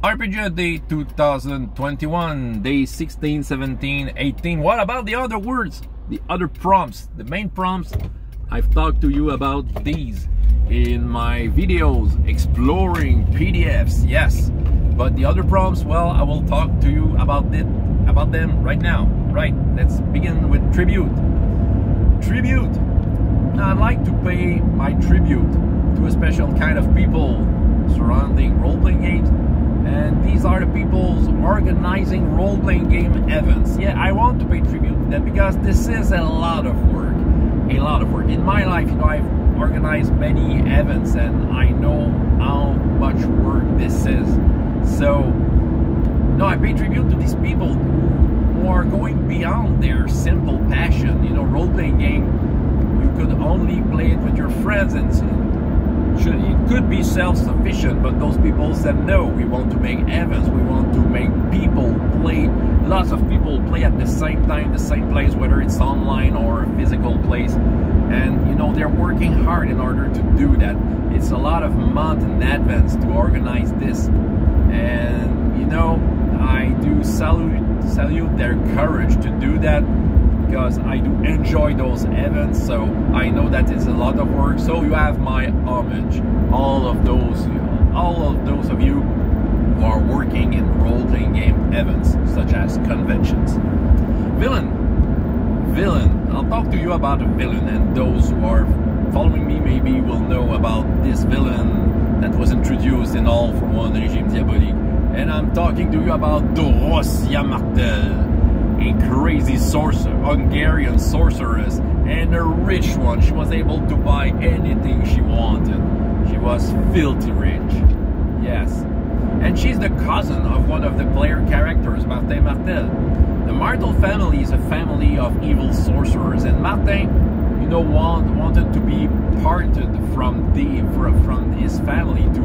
RPG Day 2021, day 16, 17, 18. What about the other words? The other prompts, the main prompts? I've talked to you about these in my videos exploring PDFs, yes. But the other prompts, well, I will talk to you about them right now. Right, let's begin with tribute. Tribute. Now, I'd like to pay my tribute to a special kind of people surrounding role-playing games. And these are the people organizing role-playing game events. Yeah, I want to pay tribute to them because this is a lot of work. A lot of work. In my life, you know, I've organized many events and I know how much work this is. So, no, I pay tribute to these people who are going beyond their simple passion. You know, role-playing game, you could only play it with your friends and it could be self-sufficient, but those people said no, we want to make events, we want to make people play, lots of people play at the same time, the same place, whether it's online or a physical place. And you know, they're working hard in order to do that. It's a lot of months in advance to organize this, and you know, I do salute their courage to do that, because I do enjoy those events, so I know that it's a lot of work. So you have my homage, all of those of you who are working in role-playing game events such as conventions. Vilain. I'll talk to you about a villain, and those who are following me maybe will know about this villain that was introduced in All for One Regime Diabolique. And I'm talking to you about Dorosia Martel. A crazy Hungarian sorceress, and a rich one. She was able to buy anything she wanted. She was filthy rich. Yes. And she's the cousin of one of the player characters, Martin Martel. The Martel family is a family of evil sorcerers, and Martin, you know, wanted to be parted from his family to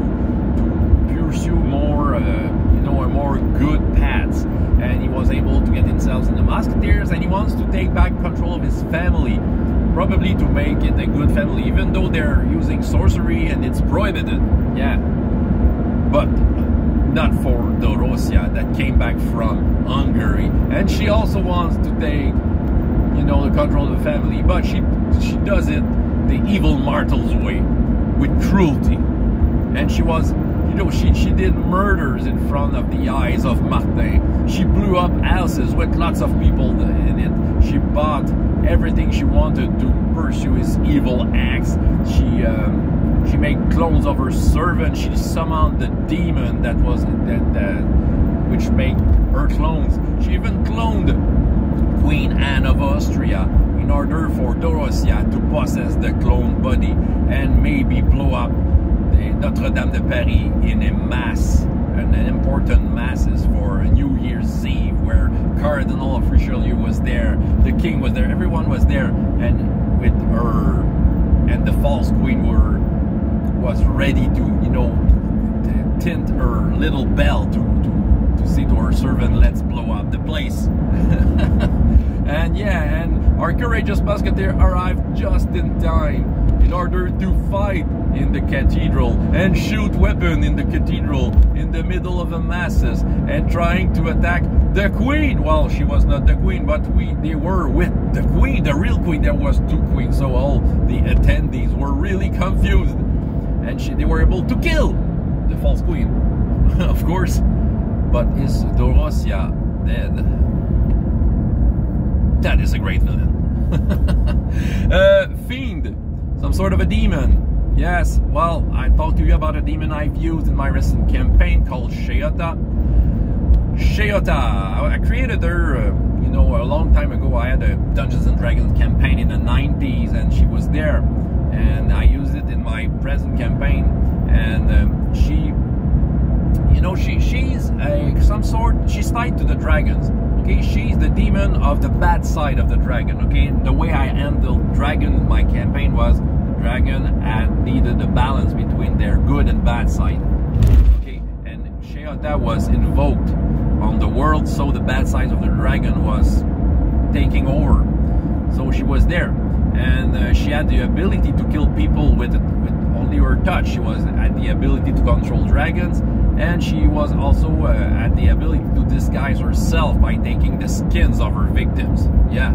pursue more, you know, a more good paths. And he was able to get himself in the Musketeers, and he wants to take back control of his family, probably to make it a good family, even though they're using sorcery and it's prohibited. Yeah, but not for Dorosia that came back from Hungary, and she also wants to take, you know, the control of the family, but she does it the evil Martel's way, with cruelty. And she was, you know, she did murders in front of the eyes of Martin. She blew up houses with lots of people in it. She bought everything she wanted to pursue his evil acts. She made clones of her servant. She summoned the demon which made her clones. She even cloned Queen Anne of Austria in order for Dorosia to possess the clone body and maybe blow up Notre Dame de Paris in a mass, an important masses for New Year's Eve, where Cardinal of Richelieu was there, the king was there, everyone was there, and with her and the false queen was ready to, you know, tint her little bell to say to her servant, let's blow up the place. And yeah, and our courageous musketeer arrived just in time in order to fight in the cathedral and shoot weapon in the cathedral in the middle of the masses and trying to attack the queen. Well, she was not the queen, but they were with the queen, the real queen. There was two queens, so all the attendees were really confused, and they were able to kill the false queen, of course. But is Dorosia dead? That is a great villain. Fiend, some sort of a demon. Yes, well, I talked to you about a demon I've used in my recent campaign called Sheota. I created her, you know, a long time ago. I had a Dungeons and Dragons campaign in the 90s, and she was there, and I used it in my present campaign. And she, you know, she's she's tied to the dragons. Okay, she's the demon of the bad side of the dragon. Okay, the way I handled dragon in my campaign was dragon had needed a balance between their good and bad side. Okay, and Sheota was invoked on the world, so the bad side of the dragon was taking over. So she was there, and she had the ability to kill people with only her touch. She had the ability to control dragons, and she was also had the ability to disguise herself by taking the skins of her victims. Yeah.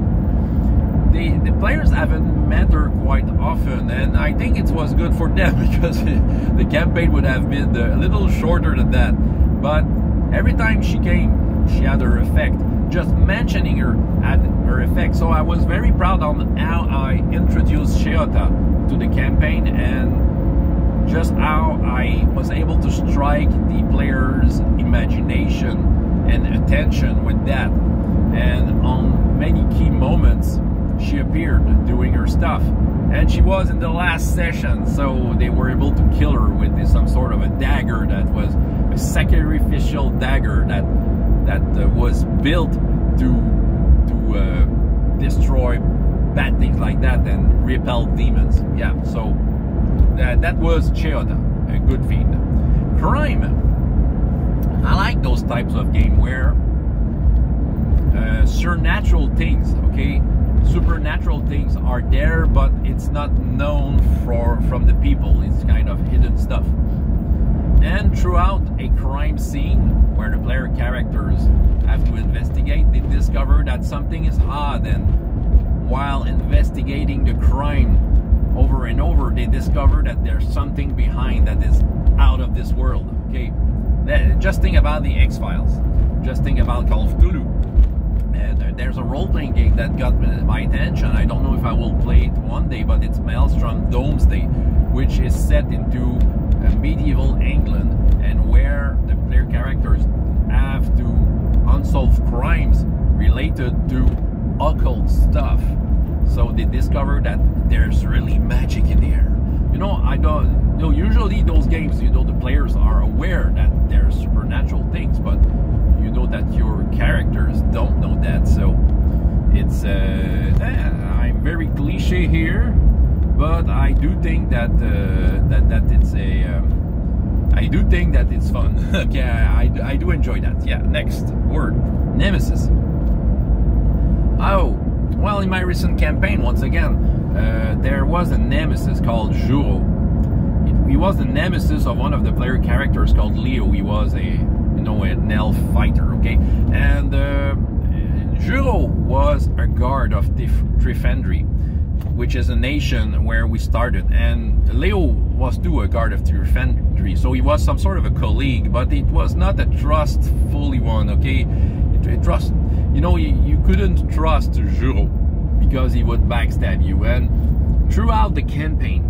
The players haven't met her quite often, and I think it was good for them because the campaign would have been a little shorter than that. But every time she came, she had her effect. Just mentioning her had her effect. So I was very proud on how I introduced Sheota to the campaign, and just how I was able to strike the players' imagination and attention with that. And on many key moments, she appeared doing her stuff, and she was in the last session, so they were able to kill her with some sort of a dagger that was a sacrificial dagger that was built to destroy bad things like that and repel demons. Yeah, so that was Sheota, a good fiend. Crime. I like those types of game where supernatural things, okay? Supernatural things are there, but it's not known from the people. It's kind of hidden stuff. And throughout a crime scene where the player characters have to investigate, they discover that something is odd, and while investigating the crime over and over, they discover that there's something behind that is out of this world. Okay, just think about the X-Files. Just think about Call of Cthulhu. And there's a role-playing game that got my attention. I don't know if I will play it one day, but it's Maelstrom Domesday, which is set into medieval England, and where the player characters have to unsolve crimes related to occult stuff. So they discover that there's really magic in the air. You know, usually those games, the players are aware that there's supernatural things, but you know that your characters don't know that. So it's I'm very cliche here, but I do think that it's I do think that it's fun. Okay, I do enjoy that. Yeah. Next word, Nemesis. Oh, well, in my recent campaign, once again, there was a Nemesis called Juro. He was the Nemesis of one of the player characters called Leo. He was an elf fighter, okay? And Juro was a guard of Trifendry, which is a nation where we started. And Leo was too a guard of Trifendry, so he was some sort of a colleague, but it was not a trustfully one, okay? You couldn't trust Juro because he would backstab you. And throughout the campaign,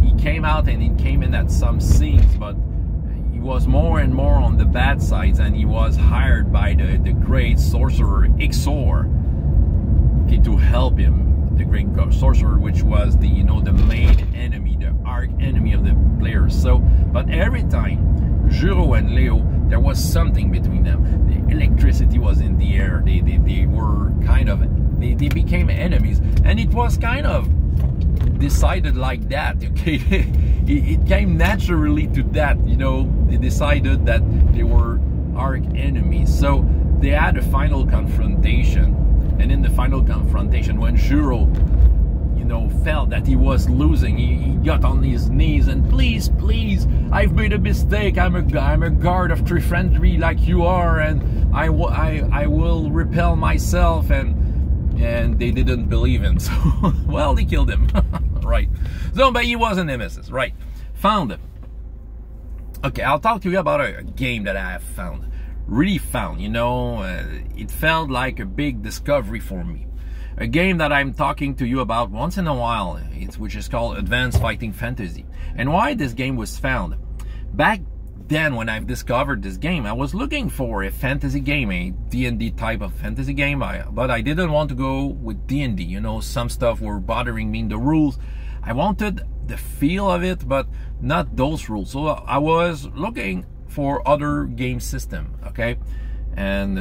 he came out and he came in at some scenes, but he was more and more on the bad sides, and he was hired by the great sorcerer Ixor, okay, to help him, the great sorcerer, which was the main enemy, the arch enemy of the players. So, but every time Juro and Leo, there was something between them. The electricity was in the air. They were kind of, they became enemies, and it was kind of decided like that, okay? It came naturally to that, they decided that they were arch enemies. So they had a final confrontation, and in the final confrontation, when Juro felt that he was losing, he got on his knees and please, I've made a mistake. I'm a guard of Trifendry like you are, and I will repel myself. And they didn't believe him, so well, they killed him. Right. So, but he was a Nemesis, right? Found him. Okay, I'll talk to you about a game that I have found. Really found, it felt like a big discovery for me. A game that I'm talking to you about once in a while, which is called Advanced Fighting Fantasy. And why this game was found? Back then, when I've discovered this game, I was looking for a fantasy game, a D&D type of fantasy game, but I didn't want to go with D&D. Some stuff were bothering me in the rules. I wanted the feel of it, but not those rules. So I was looking for other game system, okay? And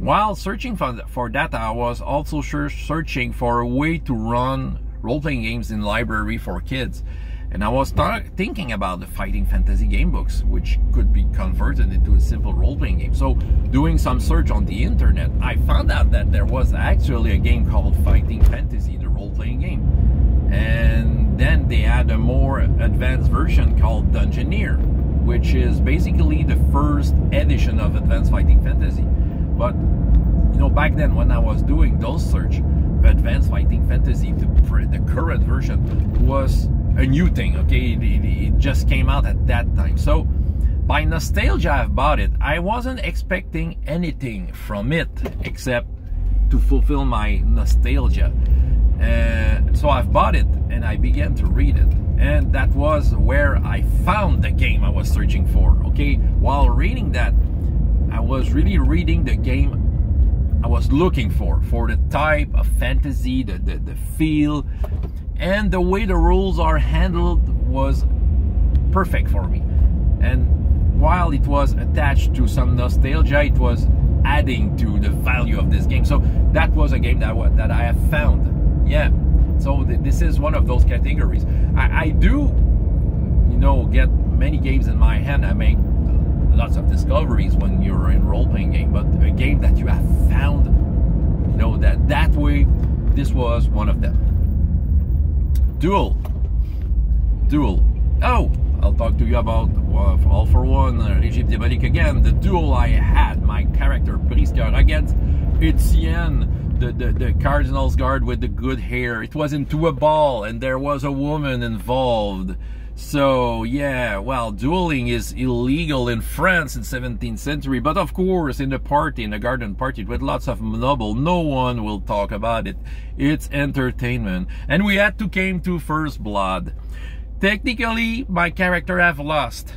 while searching for that, I was also searching for a way to run role-playing games in library for kids. And I was thinking about the fighting fantasy game books, which could be converted into a simple role-playing game. So doing some search on the internet, I found out that there was actually a game called Fighting Fantasy, the role-playing game. And then they had a more advanced version called Dungeoneer. which is basically the first edition of Advanced Fighting Fantasy. But you know, back then when I was doing those search, Advanced Fighting Fantasy, the current version, was a new thing. Okay, it just came out at that time. So by nostalgia, I've bought it. I wasn't expecting anything from it except to fulfill my nostalgia. So I've bought it and I began to read it. And that was where I found the game I was searching for. Okay, while reading that, I was really reading the game I was looking for the type of fantasy, the feel, and the way the rules are handled was perfect for me. And while it was attached to some nostalgia, it was adding to the value of this game. So that was a game that I have found. Yeah, so this is one of those categories. I do, you know, get many games in my hand. I make lots of discoveries when you're in role-playing game, but a game that you have found, you know, that way, this was one of them. Duel. Oh, I'll talk to you about All for One, Régime Diabolique again. The duel I had, my character Briscoe against Etienne, the Cardinal's guard with the good hair. It was into a ball and there was a woman involved. So yeah, well, dueling is illegal in France in 17th century, but of course in the garden party with lots of noble, no one will talk about it. It's entertainment. And we had to came to first blood. Technically, my character have lost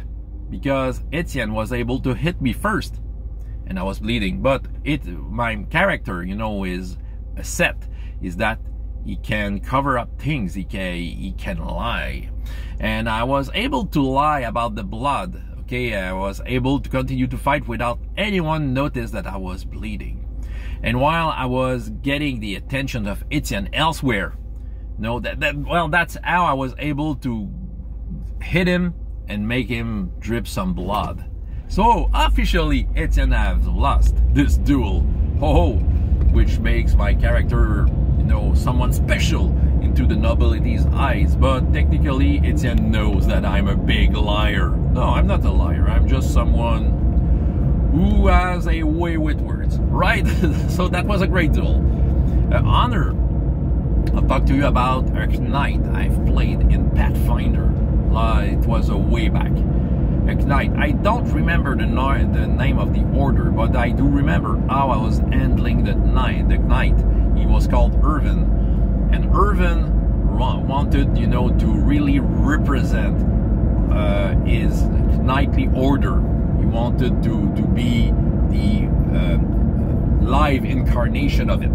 because Etienne was able to hit me first and I was bleeding. But my character, you know, is a set, is that he can cover up things, he can lie. And I was able to lie about the blood. Okay, I was able to continue to fight without anyone notice that I was bleeding. And while I was getting the attention of Etienne elsewhere, no, that's how I was able to hit him and make him drip some blood. So officially, Etienne has lost this duel. Ho, which makes my character, you know, someone special into the nobility's eyes. But technically, Etienne knows that I'm a big liar. No, I'm not a liar. I'm just someone who has a way with words, right? So that was a great duel. Honor. I'll talk to you about a knight I've played in Pathfinder. It was a way back. A knight. I don't remember the name of the order, but I do remember how I was handling the knight. He was called Irvin, and Irvin wanted, you know, to really represent his knightly order. He wanted to be the live incarnation of it.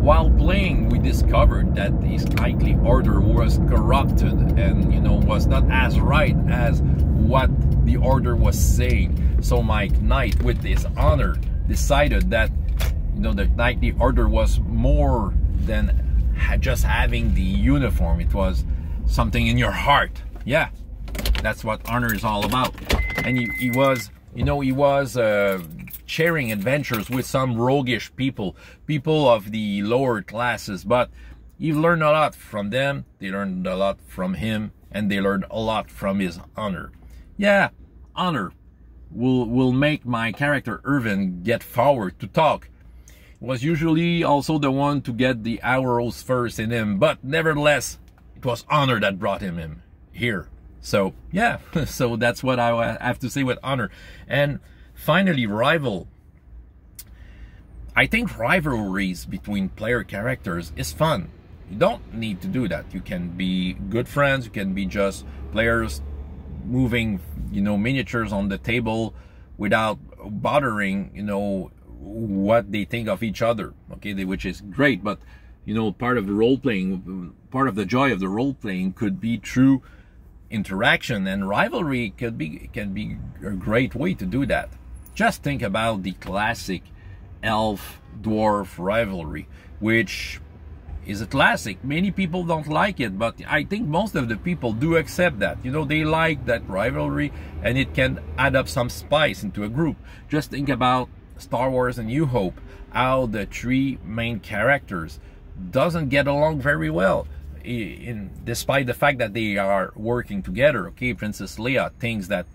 While playing, we discovered that his knightly order was corrupted and, you know, was not as right as what the order was saying. So my knight, with his honor, decided that, you know, the knightly order was more than just having the uniform. It was something in your heart. Yeah, that's what honor is all about. And he was, you know, he was sharing adventures with some roguish people of the lower classes, but he learned a lot from them, they learned a lot from him, and they learned a lot from his honor. Yeah, honor will make my character Irvin get forward to talk. He was usually also the one to get the arrows first in him, but nevertheless, it was honor that brought him here. So yeah, so that's what I have to say with honor. And finally, rival. I think rivalries between player characters is fun. You don't need to do that. You can be good friends, you can be just players moving, you know, miniatures on the table without bothering, you know, what they think of each other. Okay, which is great, but you know, part of the role-playing, part of the joy of the role-playing could be through interaction, and rivalry can be a great way to do that. Just think about the classic elf-dwarf rivalry, which is a classic. Many people don't like it, but I think most of the people do accept that. You know, they like that rivalry, and it can add up some spice into a group. Just think about Star Wars and New Hope, how the three main characters doesn't get along very well, despite the fact that they are working together. Okay, Princess Leia thinks that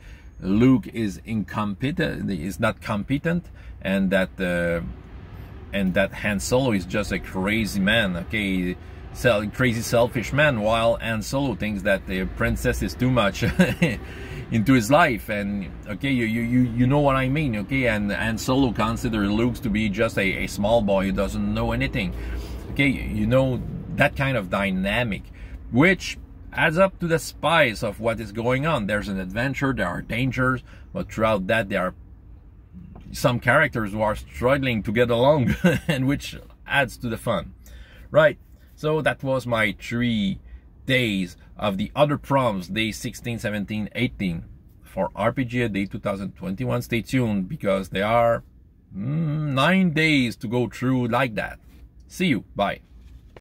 Luke is incompetent, is not competent, and that Han Solo is just a crazy man, okay, crazy selfish man, while Han Solo thinks that the princess is too much into his life, and okay, you know what I mean, okay, and Han Solo considers Luke to be just a small boy who doesn't know anything, okay, you know, that kind of dynamic, which adds up to the spice of what is going on. There's an adventure, there are dangers, but throughout that there are some characters who are struggling to get along, and which adds to the fun, right? So that was my 3 days of the other prompts, day 16, 17, 18 for RPG Day 2021. Stay tuned, because there are 9 days to go through like that. See you. Bye.